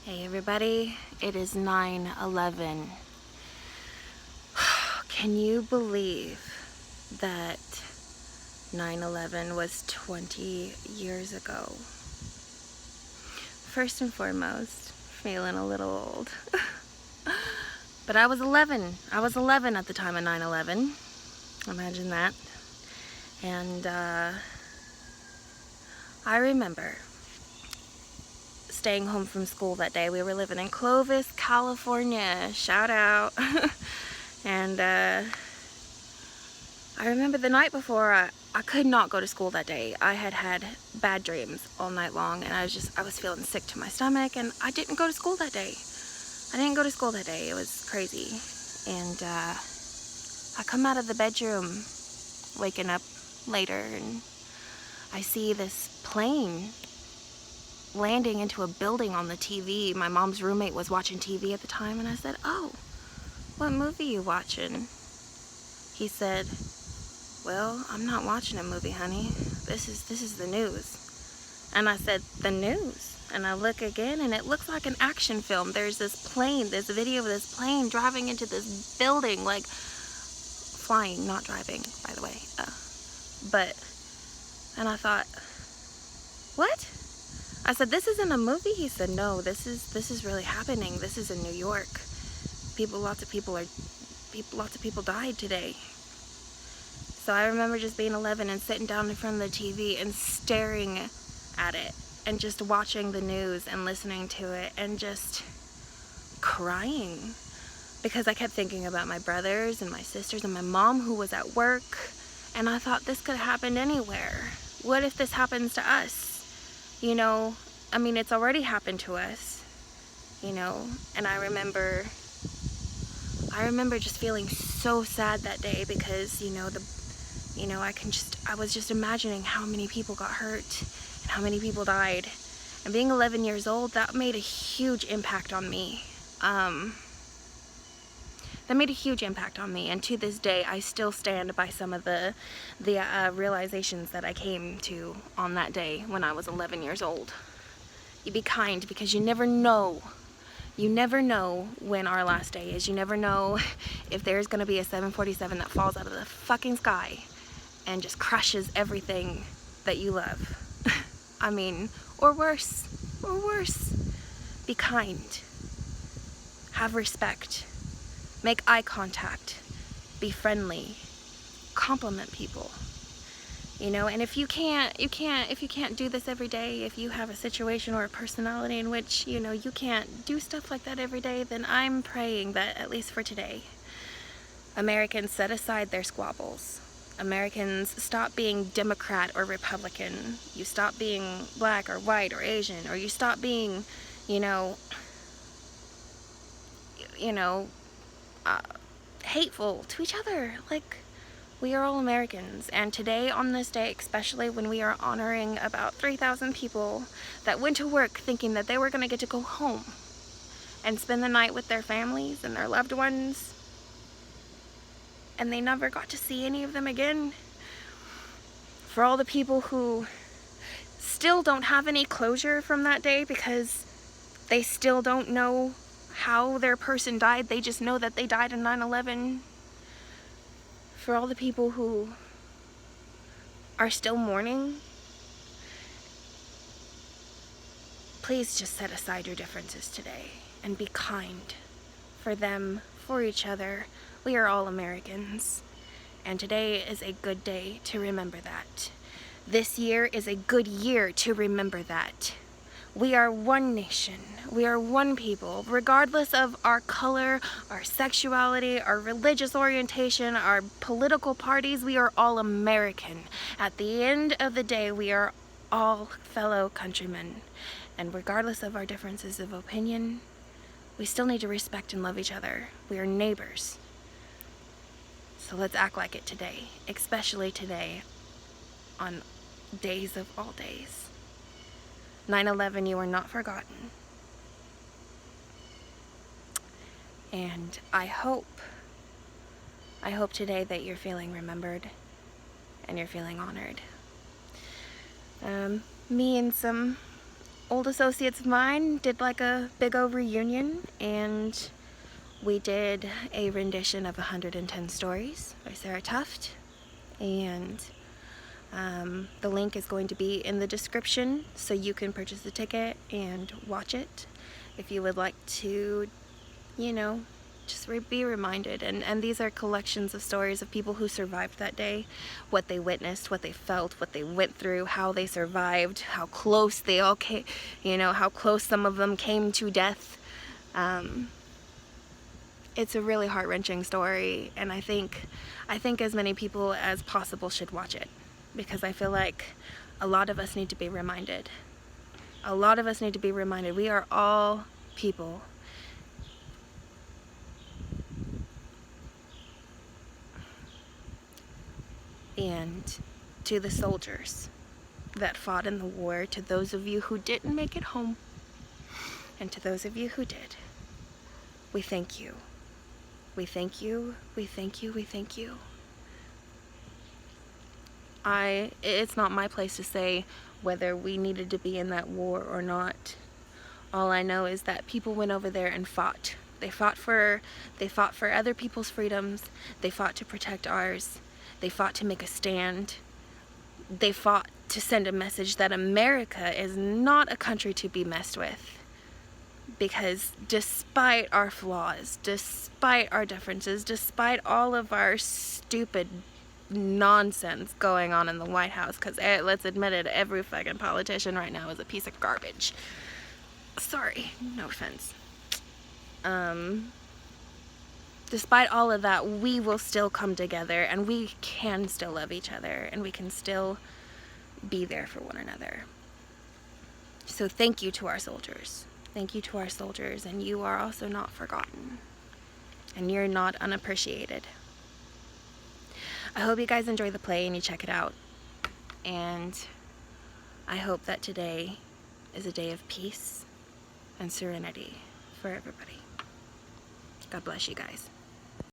Hey everybody, it is 9/11. Can you believe that 9/11 was 20 years ago? First and foremost, feeling a little old. But I was 11. I was 11 at the time of 9/11. Imagine that. And I remember staying home from school that day. We were living in Clovis, California. Shout out. And I remember the night before, I could not go to school that day. I had bad dreams all night long, and I was feeling sick to my stomach, and I didn't go to school that day. It was crazy. And I come out of the bedroom, waking up later, and I see this plane landing into a building on the TV. My mom's roommate was watching TV at the time, and I said, "Oh, what movie you watching?" He said, "Well, I'm not watching a movie, honey. This is the news." And I said, "The news?" And I look again, and it looks like an action film. There's this video of this plane driving into this building, like flying, not driving, by the way. And I thought, what? I said, "This isn't a movie?" He said, "No, this is really happening. This is in New York. Lots of people died today." So I remember just being 11 and sitting down in front of the TV and staring at it and just watching the news and listening to it and just crying, because I kept thinking about my brothers and my sisters and my mom who was at work, and I thought, this could happen anywhere. What if this happens to us? You know, I mean, it's already happened to us, you know. And I remember just feeling so sad that day, because I was just imagining how many people got hurt and how many people died. And being 11 years old, that made a huge impact on me. And to this day, I still stand by some of the realizations that I came to on that day when I was 11 years old. You be kind, because you never know. You never know when our last day is. You never know if there's going to be a 747 that falls out of the fucking sky and just crushes everything that you love. I mean, or worse. Be kind. Have respect. Make eye contact. Be friendly. Compliment people. You know, and if you can't do this every day, if you have a situation or a personality in which, you can't do stuff like that every day, then I'm praying that, at least for today, Americans set aside their squabbles. Americans stop being Democrat or Republican. You stop being black or white or Asian, or you stop being, hateful to each other. Like, we are all Americans, and today, on this day, especially when we are honoring about 3,000 people that went to work thinking that they were going to get to go home and spend the night with their families and their loved ones, and they never got to see any of them again. For all the people who still don't have any closure from that day, because they still don't know how their person died, they just know that they died in 9/11. For all the people who are still mourning, please just set aside your differences today and be kind for them, for each other. We are all Americans, and today is a good day to remember that. This year is a good year to remember that. We are one nation. We are one people, regardless of our color, our sexuality, our religious orientation, our political parties. We are all American. At the end of the day, we are all fellow countrymen. And regardless of our differences of opinion, we still need to respect and love each other. We are neighbors. So let's act like it today, especially today, on days of all days. 9/11, you are not forgotten. And I hope today that you're feeling remembered and you're feeling honored. Me and some old associates of mine did like a big old reunion, and we did a rendition of 110 Stories by Sarah Tuft, and the link is going to be in the description so you can purchase the ticket and watch it if you would like to, you know, just be reminded. And these are collections of stories of people who survived that day, what they witnessed, what they felt, what they went through, how they survived, how close they all came, you know, how close some of them came to death. It's a really heart-wrenching story, and I think as many people as possible should watch it, because I feel like a lot of us need to be reminded. A lot of us need to be reminded. We are all people. And to the soldiers that fought in the war, to those of you who didn't make it home, and to those of you who did, we thank you. We thank you, we thank you, we thank you. It's not my place to say whether we needed to be in that war or not. All I know is that people went over there and fought. They fought for other people's freedoms. They fought to protect ours. They fought to make a stand. They fought to send a message that America is not a country to be messed with. Because despite our flaws, despite our differences, despite all of our stupid nonsense going on in the White House, because let's admit it, every fucking politician right now is a piece of garbage. Sorry, no offense. Despite all of that, we will still come together, and we can still love each other, and we can still be there for one another. So thank you to our soldiers. Thank you to our soldiers, and you are also not forgotten, and you're not unappreciated. I hope you guys enjoy the play and you check it out, and I hope that today is a day of peace and serenity for everybody. God bless you guys.